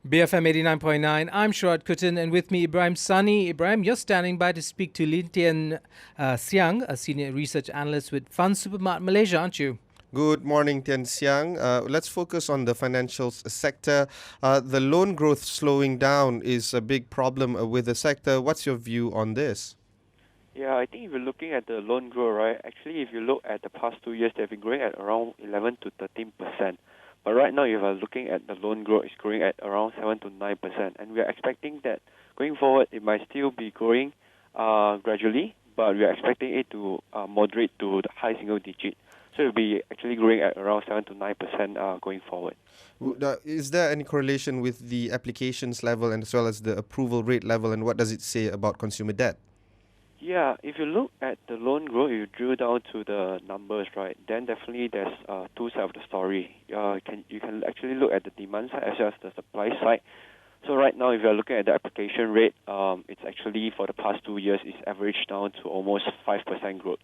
BFM 89.9, I'm Shurat Kutin, and with me Ibrahim Sani. Ibrahim, you're standing by to speak to Lin Tian Siang, a senior research analyst with Fund Supermart Malaysia, aren't you? Good morning, Tian Xiang. Let's focus on the financial sector. The loan growth slowing down is a big problem with the sector. What's your view on this? Yeah, I think if you're looking at the loan growth, right, actually if you look at the past 2 years, they've been growing at around 11 to 13%. But right now, if you're looking at the loan growth, it's growing at around 7 to 9%. And we are expecting that going forward, it might still be growing gradually, but we are expecting it to moderate to the high single digit. So it'll be actually growing at around 7 to 9% going forward. Is there any correlation with the applications level and as well as the approval rate level, and what does it say about consumer debt? Yeah, if you look at the loan growth, you drill down to the numbers, right, then definitely there's two sides of the story. You can actually look at the demand side as well as the supply side. So right now, if you're looking at the application rate, it's actually for the past 2 years, it's averaged down to almost 5% growth.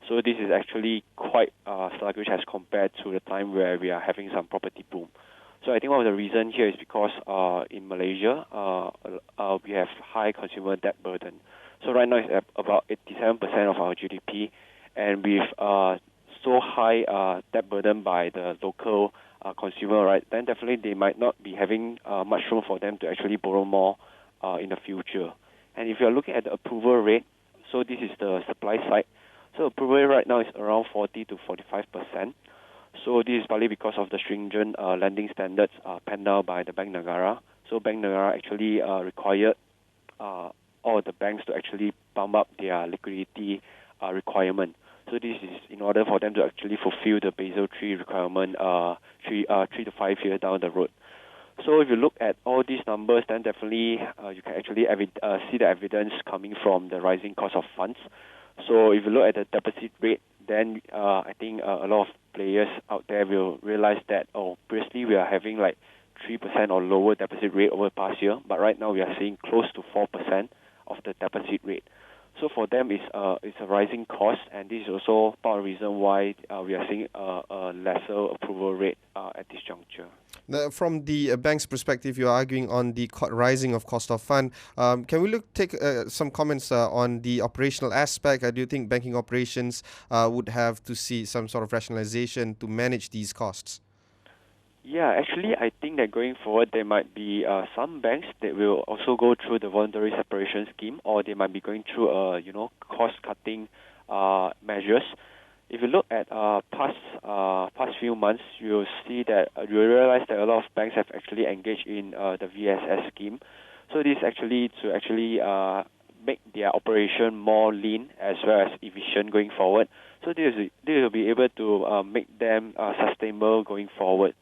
So this is actually quite sluggish as compared to the time where we are having some property boom. So I think one of the reasons here is because in Malaysia, we have high consumer debt burden. So right now it's at about 87% of our GDP, and with so high debt burden by the local consumer, right, then definitely they might not be having much room for them to actually borrow more in the future. And if you're looking at the approval rate, so this is the supply side. So approval rate right now is around 40 to 45%. So this is partly because of the stringent lending standards penned down by the Bank Negara. So Bank Negara actually required all the banks to actually pump up their liquidity requirement. So this is in order for them to actually fulfill the Basel III requirement 3 to 5 years down the road. So if you look at all these numbers, then definitely you can actually see the evidence coming from the rising cost of funds. So if you look at the deposit rate, then I think a lot of players out there will realize that, previously we are having like 3% or lower deposit rate over the past year, but right now we are seeing close to 4% of the deposit rate. So for them, it's a rising cost, and this is also part of the reason why we are seeing a lesser approval rate at this juncture. Now, from the bank's perspective, you're arguing on the rising of cost of fund. Can we take some comments on the operational aspect? Do you think banking operations would have to see some sort of rationalization to manage these costs? Yeah, actually, I think that going forward, there might be some banks that will also go through the voluntary separation scheme, or they might be going through cost-cutting measures. If you look at past few months, you'll see that you realize that a lot of banks have actually engaged in the VSS scheme. So this is actually to make their operation more lean as well as efficient going forward. So this will be able to make them sustainable going forward.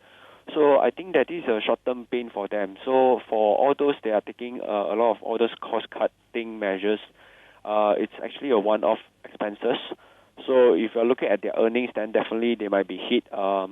So I think that is a short-term pain for them. So for all those, they are taking a lot of all those cost-cutting measures. It's actually a one-off expenses. So if you're looking at their earnings, then definitely they might be hit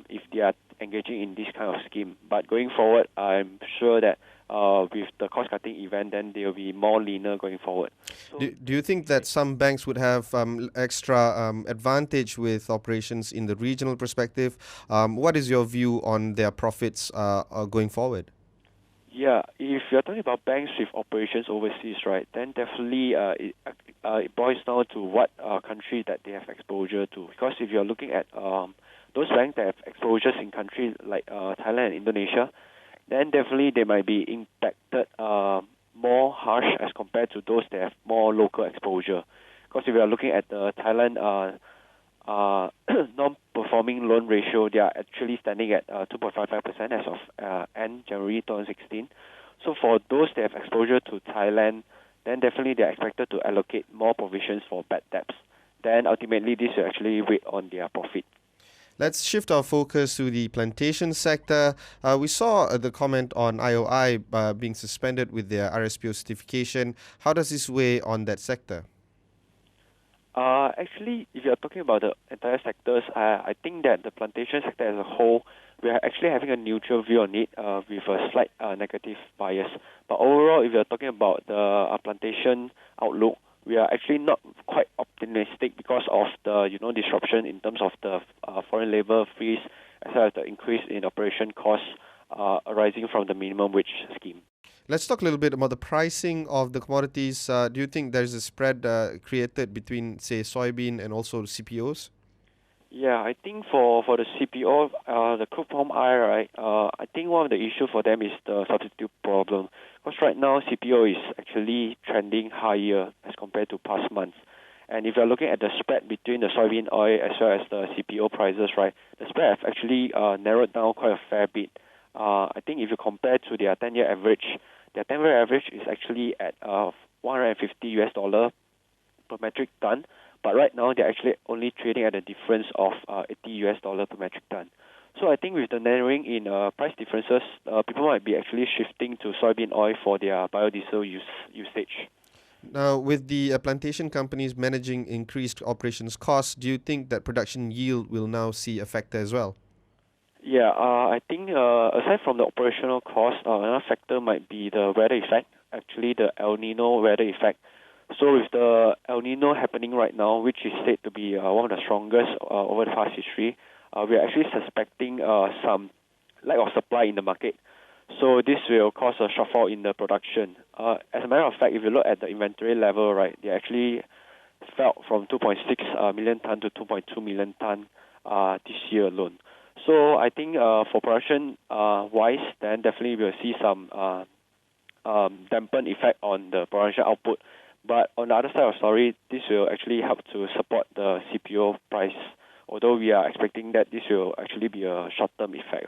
if they are engaging in this kind of scheme. But going forward, I'm sure that with the cost-cutting event, then they will be more leaner going forward. So Do you think that some banks would have extra advantage with operations in the regional perspective? What is your view on their profits going forward? Yeah, if you're talking about banks with operations overseas, right, then definitely it boils down to what country that they have exposure to. Because if you're looking at those banks that have exposures in countries like Thailand and Indonesia, then definitely they might be impacted more harsh as compared to those that have more local exposure. Because if you are looking at the Thailand non-performing loan ratio, they are actually standing at 2.55% as of end January 2016. So for those that have exposure to Thailand, then definitely they are expected to allocate more provisions for bad debts. Then ultimately this will actually weigh on their profit. Let's shift our focus to the plantation sector. We saw the comment on IOI being suspended with their RSPO certification. How does this weigh on that sector? Actually, if you're talking about the entire sectors, I think that the plantation sector as a whole, we are actually having a neutral view on it with a slight negative bias. But overall, if you're talking about the plantation outlook, we are actually not quite optimistic because of the disruption in terms of the foreign labor freeze, as well as the increase in operation costs arising from the minimum wage scheme. Let's talk a little bit about the pricing of the commodities. Do you think there's a spread created between, say, soybean and also CPOs? Yeah, I think for the CPO, the crude palm oil, right? I think one of the issue for them is the substitute problem. Because right now CPO is actually trending higher as compared to past months. And if you're looking at the spread between the soybean oil as well as the CPO prices, right, the spread have actually narrowed down quite a fair bit. I think if you compare to their 10-year average, their 10-year average is actually at $150 per metric ton. But right now, they're actually only trading at a difference of $80 per metric ton. So I think with the narrowing in price differences, people might be actually shifting to soybean oil for their biodiesel usage. Now, with the plantation companies managing increased operations costs, do you think that production yield will now see a factor as well? Yeah, I think aside from the operational cost, another factor might be the weather effect, actually the El Nino weather effect. So with the El Nino happening right now, which is said to be one of the strongest over the past history, we are actually suspecting some lack of supply in the market. So this will cause a shortfall in the production. As a matter of fact, if you look at the inventory level, right, they actually fell from 2.6 million ton to 2.2 million ton this year alone. So I think for production wise, then definitely we'll see some dampen effect on the production output. But on the other side of the story, this will actually help to support the CPO price, although we are expecting that this will actually be a short-term effect.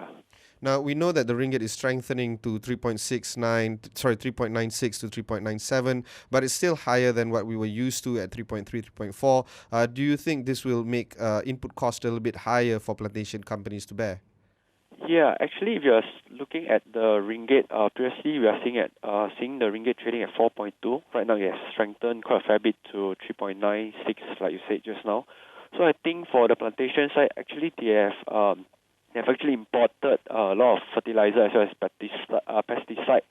Now, we know that the ringgit is strengthening to 3.96 to 3.97, but it's still higher than what we were used to at 3.3, 3.4. Do you think this will make input cost a little bit higher for plantation companies to bear? Yeah, actually, if you're looking at the ringgit, previously we are seeing the ringgit trading at 4.2. Right now, it has strengthened quite a fair bit to 3.96, like you said just now. So I think for the plantation side, actually they have actually imported a lot of fertilizer as well as pesticide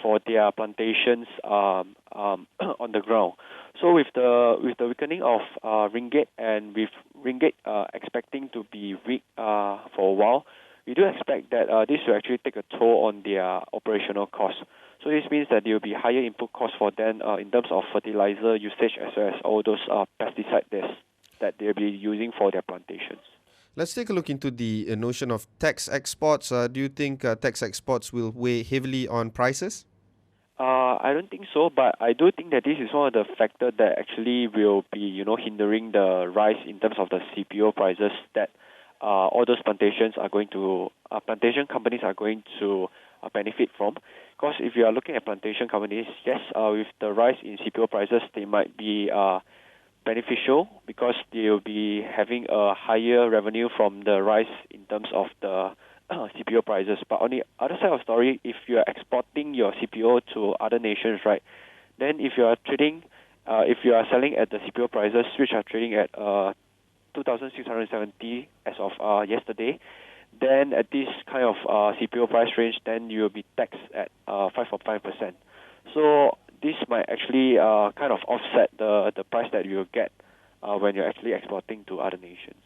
for their plantations on the ground. So with the weakening of ringgit and with ringgit expecting to be weak for a while, we do expect that this will actually take a toll on their operational costs. So this means that there will be higher input costs for them in terms of fertilizer usage as well as all those pesticides that they'll be using for their plantations. Let's take a look into the notion of tax exports. Do you think tax exports will weigh heavily on prices? I don't think so, but I do think that this is one of the factors that actually will be, hindering the rise in terms of the CPO prices that all those plantation companies are going to benefit from. Because if you are looking at plantation companies, yes, with the rise in CPO prices, they might be beneficial because they will be having a higher revenue from the rise in terms of the CPO prices. But on the other side of the story, if you are exporting your CPO to other nations, right, then if you are selling at the CPO prices, which are trading at 2,670 as of yesterday, then at this kind of CPO price range, then you will be taxed at 5.5%. So this might actually kind of offset the price that you will get when you're actually exporting to other nations.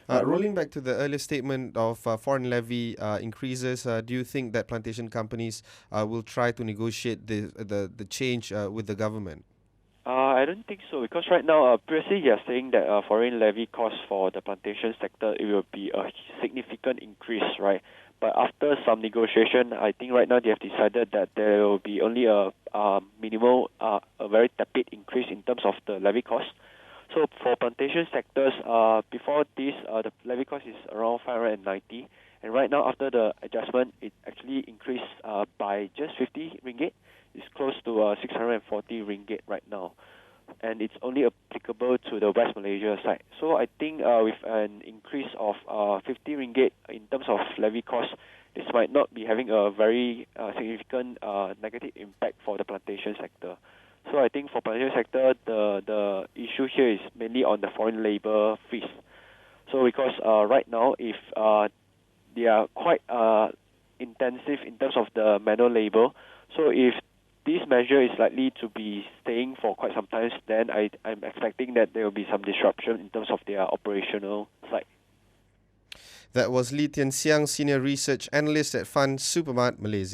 Rolling back to the earlier statement of foreign levy increases, do you think that plantation companies will try to negotiate the change with the government? I don't think so, because right now, previously you are saying that foreign levy costs for the plantation sector, it will be a significant increase, right? But after some negotiation, I think right now they have decided that there will be only a minimal, a very tepid increase in terms of the levy cost. So for plantation sectors, before this, the levy cost is around 590, and right now after the adjustment, it actually increased by just 50 ringgit. It's close to 640 ringgit right now, and it's only applicable to the West Malaysia side. So I think with an increase of 50 ringgit in terms of levy cost, this might not be having a very significant negative impact for the plantation sector. So I think for plantation sector, the issue here is mainly on the foreign labor fees. So because right now, if they are quite intensive in terms of the manual labor, so if this measure is likely to be staying for quite some time, then I'm expecting that there will be some disruption in terms of their operational side. That was Lee Tian Siang, Senior Research Analyst at Fund Supermart Malaysia.